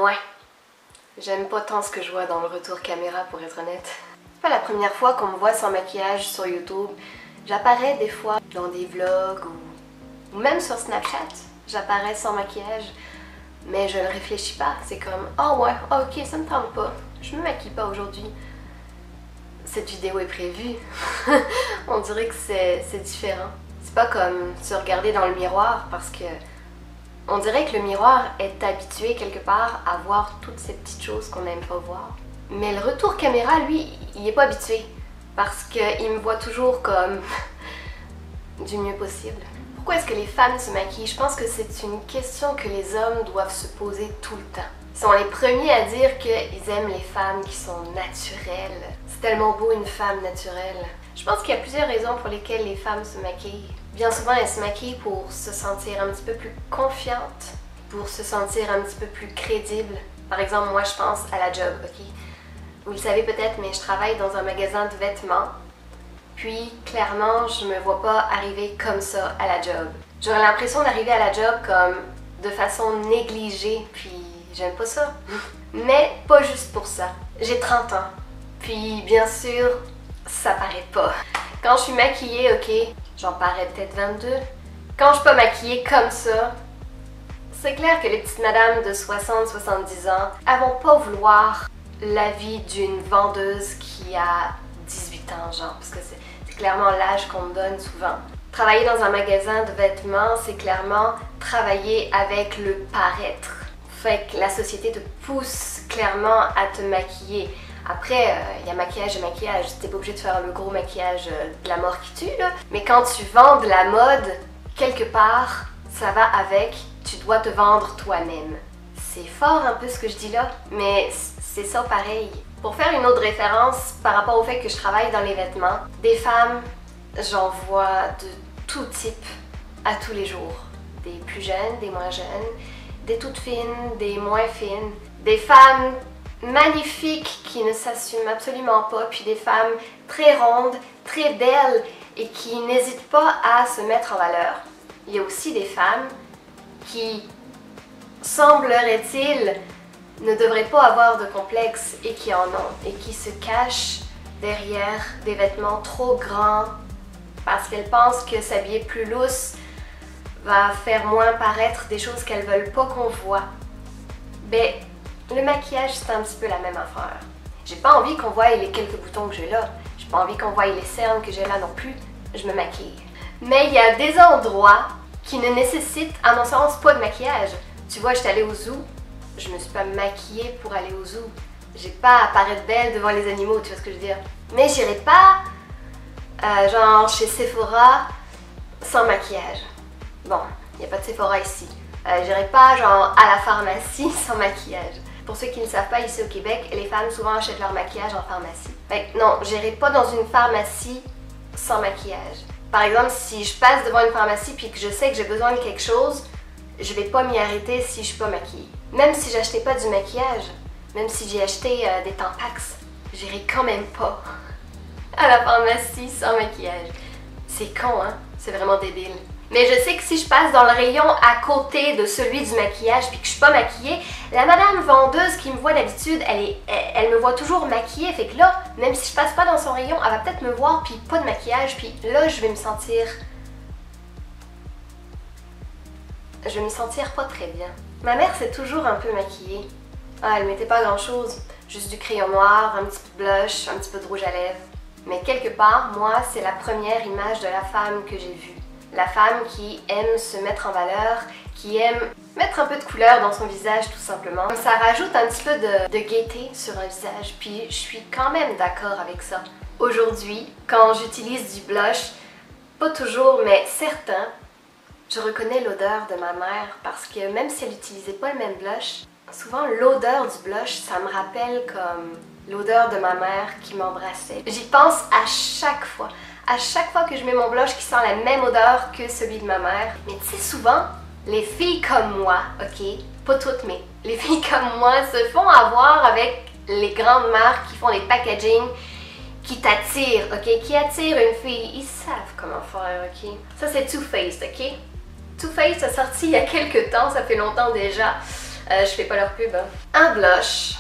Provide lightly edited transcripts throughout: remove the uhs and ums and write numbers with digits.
Ouais. J'aime pas tant ce que je vois dans le retour caméra pour être honnête. C'est pas la première fois qu'on me voit sans maquillage sur YouTube. J'apparais des fois dans des vlogs ou même sur Snapchat. J'apparais sans maquillage. Mais je ne réfléchis pas. C'est comme, oh ouais, ok, ça me tente pas. Je me maquille pas aujourd'hui. Cette vidéo est prévue. On dirait que c'est différent. C'est pas comme se regarder dans le miroir parce que on dirait que le miroir est habitué quelque part à voir toutes ces petites choses qu'on n'aime pas voir. Mais le retour caméra, lui, il est pas habitué parce qu'il me voit toujours comme du mieux possible. Pourquoi est-ce que les femmes se maquillent? Je pense que c'est une question que les hommes doivent se poser tout le temps. Ils sont les premiers à dire qu'ils aiment les femmes qui sont naturelles. C'est tellement beau une femme naturelle. Je pense qu'il y a plusieurs raisons pour lesquelles les femmes se maquillent. Bien souvent, elles se maquillent pour se sentir un petit peu plus confiante, pour se sentir un petit peu plus crédible. Par exemple, moi, je pense à la job, ok? Vous le savez peut-être, mais je travaille dans un magasin de vêtements. Puis, clairement, je me vois pas arriver comme ça à la job. J'aurais l'impression d'arriver à la job comme de façon négligée, puis j'aime pas ça. Mais pas juste pour ça. J'ai 30 ans. Puis, bien sûr, ça paraît pas. Quand je suis maquillée, ok, j'en parais peut-être 22. Quand je suis pas maquillée comme ça, c'est clair que les petites madames de 60-70 ans, elles vont pas vouloir la vie d'une vendeuse qui a 18 ans, genre, parce que c'est clairement l'âge qu'on me donne souvent. Travailler dans un magasin de vêtements, c'est clairement travailler avec le paraître. Fait que la société te pousse clairement à te maquiller. Après, il y a maquillage et maquillage. T'es pas obligé de faire le gros maquillage de la mort qui tue, là. Mais quand tu vends de la mode, quelque part, ça va avec, tu dois te vendre toi-même. C'est fort un peu ce que je dis là, mais c'est ça pareil. Pour faire une autre référence par rapport au fait que je travaille dans les vêtements, des femmes, j'en vois de tout type à tous les jours. Des plus jeunes, des moins jeunes, des toutes fines, des moins fines, des femmes magnifiques qui ne s'assument absolument pas, puis des femmes très rondes, très belles et qui n'hésitent pas à se mettre en valeur. Il y a aussi des femmes qui, semblerait-il, ne devraient pas avoir de complexe et qui en ont et qui se cachent derrière des vêtements trop grands parce qu'elles pensent que s'habiller plus lousse va faire moins paraître des choses qu'elles veulent pas qu'on voit. Ben, le maquillage, c'est un petit peu la même affaire. J'ai pas envie qu'on voie les quelques boutons que j'ai là. J'ai pas envie qu'on voie les cernes que j'ai là non plus. Je me maquille. Mais il y a des endroits qui ne nécessitent, à mon sens, pas de maquillage. Tu vois, j'étais allée au zoo. Je me suis pas maquillée pour aller au zoo. J'ai pas à paraître belle devant les animaux, tu vois ce que je veux dire. Mais j'irai pas, genre, chez Sephora sans maquillage. Bon, il n'y a pas de Sephora ici. J'irai pas, genre, à la pharmacie sans maquillage. Pour ceux qui ne savent pas, ici au Québec, les femmes souvent achètent leur maquillage en pharmacie. Fait que non, j'irai pas dans une pharmacie sans maquillage. Par exemple, si je passe devant une pharmacie puis que je sais que j'ai besoin de quelque chose, je vais pas m'y arrêter si je suis pas maquillée. Même si j'achetais pas du maquillage, même si j'ai acheté des Tampax, j'irai quand même pas à la pharmacie sans maquillage. C'est con, hein? C'est vraiment débile. Mais je sais que si je passe dans le rayon à côté de celui du maquillage puis que je suis pas maquillée, la madame vendeuse qui me voit d'habitude, elle me voit toujours maquillée. Fait que là, même si je passe pas dans son rayon, elle va peut-être me voir puis pas de maquillage. Puis là, je vais me sentir pas très bien. Ma mère s'est toujours un peu maquillée. Ah, elle mettait pas grand chose. Juste du crayon noir, un petit peu de blush, un petit peu de rouge à lèvres. Mais quelque part, moi, c'est la première image de la femme que j'ai vue. La femme qui aime se mettre en valeur, qui aime mettre un peu de couleur dans son visage tout simplement. Ça rajoute un petit peu de gaieté sur un visage, puis je suis quand même d'accord avec ça. Aujourd'hui, quand j'utilise du blush, pas toujours, mais certains, je reconnais l'odeur de ma mère parce que même si elle n'utilisait pas le même blush, souvent l'odeur du blush, ça me rappelle comme l'odeur de ma mère qui m'embrassait. J'y pense à chaque fois. À chaque fois que je mets mon blush qui sent la même odeur que celui de ma mère. Mais tu sais, souvent, les filles comme moi, ok, pas toutes, mais les filles comme moi se font avoir avec les grandes marques qui font des packaging qui t'attirent, ok, qui attirent une fille. Ils savent comment faire, ok. Ça, c'est Too Faced, ok. Too Faced a sorti il y a quelques temps, ça fait longtemps déjà. Je fais pas leur pub, hein. Un blush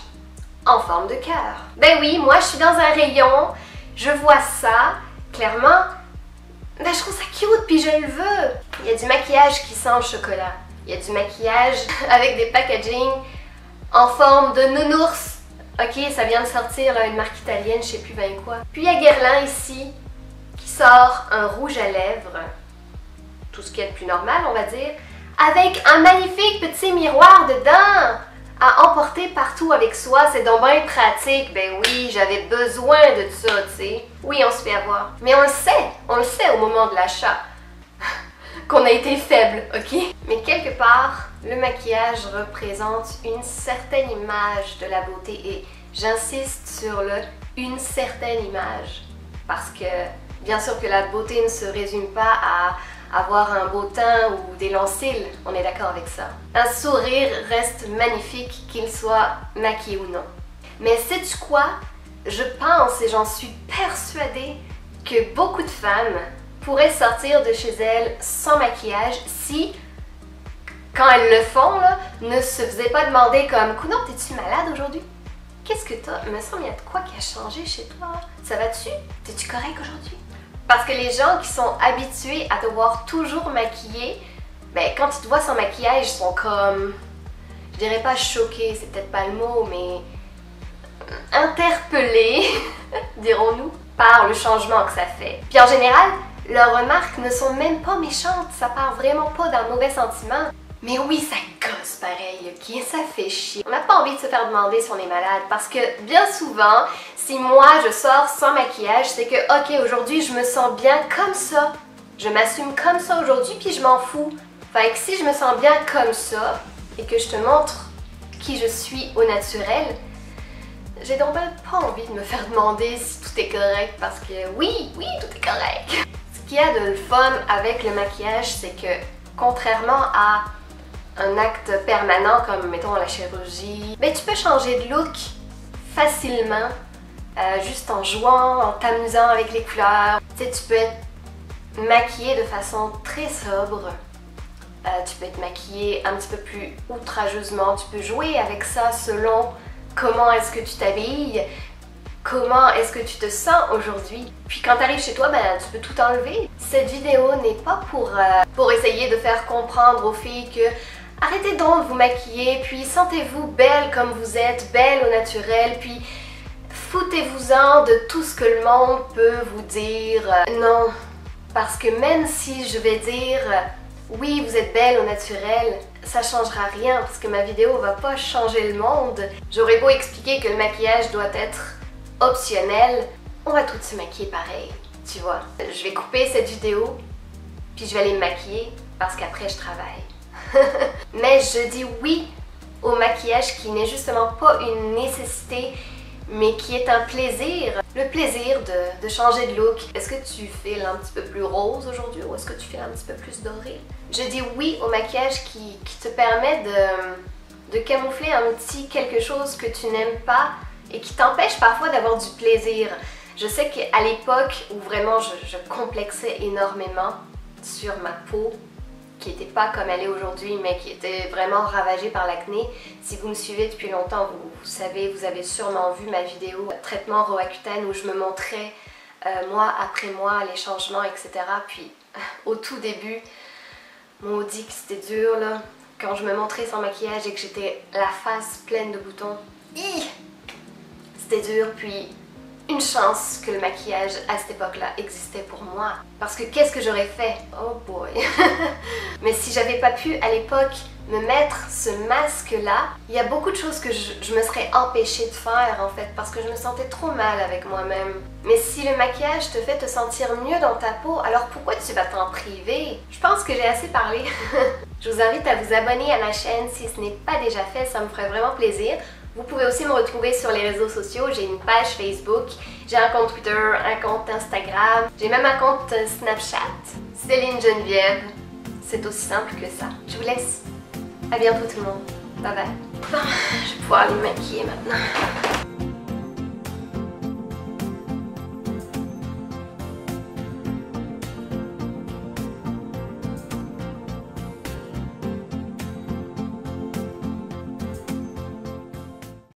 en forme de cœur. Ben oui, moi je suis dans un rayon, je vois ça, clairement, ben je trouve ça cute puis je le veux. Il y a du maquillage qui sent le chocolat. Il y a du maquillage avec des packaging en forme de nounours. Ok, ça vient de sortir, là, une marque italienne, je sais plus bien quoi. Puis il y a Guerlain ici, qui sort un rouge à lèvres, tout ce qui est le plus normal, on va dire, avec un magnifique petit miroir dedans, à emporter partout avec soi. C'est donc bien pratique. Ben oui, j'avais besoin de ça, tu sais. Oui, on se fait avoir. Mais on le sait au moment de l'achat, qu'on a été faible, ok? Mais quelque part, le maquillage représente une certaine image de la beauté et j'insiste sur le « une certaine image » parce que bien sûr que la beauté ne se résume pas à avoir un beau teint ou des longs cils, on est d'accord avec ça. Un sourire reste magnifique qu'il soit maquillé ou non. Mais sais-tu quoi? Je pense et j'en suis persuadée que beaucoup de femmes pourraient sortir de chez elles sans maquillage si, quand elles le font, là, ne se faisaient pas demander comme « Coudonc, t'es-tu malade aujourd'hui? Qu'est-ce que t'as? Il me semble qu'il y a de quoi qui a changé chez toi. Ça va-tu? T'es-tu correct aujourd'hui? » Parce que les gens qui sont habitués à te voir toujours maquillée, ben quand ils te voient sans maquillage, ils sont comme, je dirais pas choqués, c'est peut-être pas le mot, mais interpellés, dirons-nous, par le changement que ça fait. Puis en général, leurs remarques ne sont même pas méchantes, ça part vraiment pas d'un mauvais sentiment. Mais oui, ça gosse pareil, ok? Ça fait chier. On n'a pas envie de se faire demander si on est malade parce que bien souvent, si moi je sors sans maquillage, c'est que ok, aujourd'hui je me sens bien comme ça. Je m'assume comme ça aujourd'hui puis je m'en fous. Fait que si je me sens bien comme ça et que je te montre qui je suis au naturel, j'ai donc même pas envie de me faire demander si tout est correct parce que oui, tout est correct. Ce qu'il y a de le fun avec le maquillage, c'est que contrairement à un acte permanent comme mettons la chirurgie, ben tu peux changer de look facilement juste en jouant, en t'amusant avec les couleurs. Tu sais, tu peux être maquillée de façon très sobre, tu peux être maquillée un petit peu plus outrageusement, tu peux jouer avec ça selon comment est-ce que tu t'habilles, comment est-ce que tu te sens aujourd'hui. Puis quand tu arrives chez toi, ben tu peux tout enlever. Cette vidéo n'est pas pour essayer de faire comprendre aux filles que arrêtez donc de vous maquiller, puis sentez-vous belle comme vous êtes, belle au naturel, puis foutez-vous-en de tout ce que le monde peut vous dire. Non, parce que même si je vais dire oui, vous êtes belle au naturel, ça changera rien parce que ma vidéo va pas changer le monde. J'aurais beau expliquer que le maquillage doit être optionnel, on va toutes se maquiller pareil, tu vois. Je vais couper cette vidéo, puis je vais aller me maquiller parce qu'après je travaille. Mais je dis oui au maquillage qui n'est justement pas une nécessité, mais qui est un plaisir. Le plaisir de changer de look. Est-ce que tu files un petit peu plus rose aujourd'hui ou est-ce que tu files un petit peu plus doré? Je dis oui au maquillage qui te permet de camoufler un petit quelque chose que tu n'aimes pas et qui t'empêche parfois d'avoir du plaisir. Je sais qu'à l'époque où vraiment je complexais énormément sur ma peau, qui n'était pas comme elle est aujourd'hui, mais qui était vraiment ravagée par l'acné. Si vous me suivez depuis longtemps, vous savez, vous avez sûrement vu ma vidéo traitement Roaccutane où je me montrais mois après mois les changements, etc. Puis au tout début, maudit que c'était dur là, quand je me montrais sans maquillage et que j'étais la face pleine de boutons. C'était dur, puis une chance que le maquillage à cette époque-là existait pour moi. Parce que qu'est-ce que j'aurais fait? Oh boy! Mais si j'avais pas pu à l'époque me mettre ce masque-là, il y a beaucoup de choses que je me serais empêchée de faire en fait parce que je me sentais trop mal avec moi-même. Mais si le maquillage te fait te sentir mieux dans ta peau, alors pourquoi tu vas t'en priver? Je pense que j'ai assez parlé. Je vous invite à vous abonner à ma chaîne si ce n'est pas déjà fait, ça me ferait vraiment plaisir. Vous pouvez aussi me retrouver sur les réseaux sociaux, j'ai une page Facebook, j'ai un compte Twitter, un compte Instagram, j'ai même un compte Snapchat. Céline Geneviève, c'est aussi simple que ça. Je vous laisse. À bientôt tout le monde. Bye bye. Bon, je vais pouvoir aller me maquiller maintenant.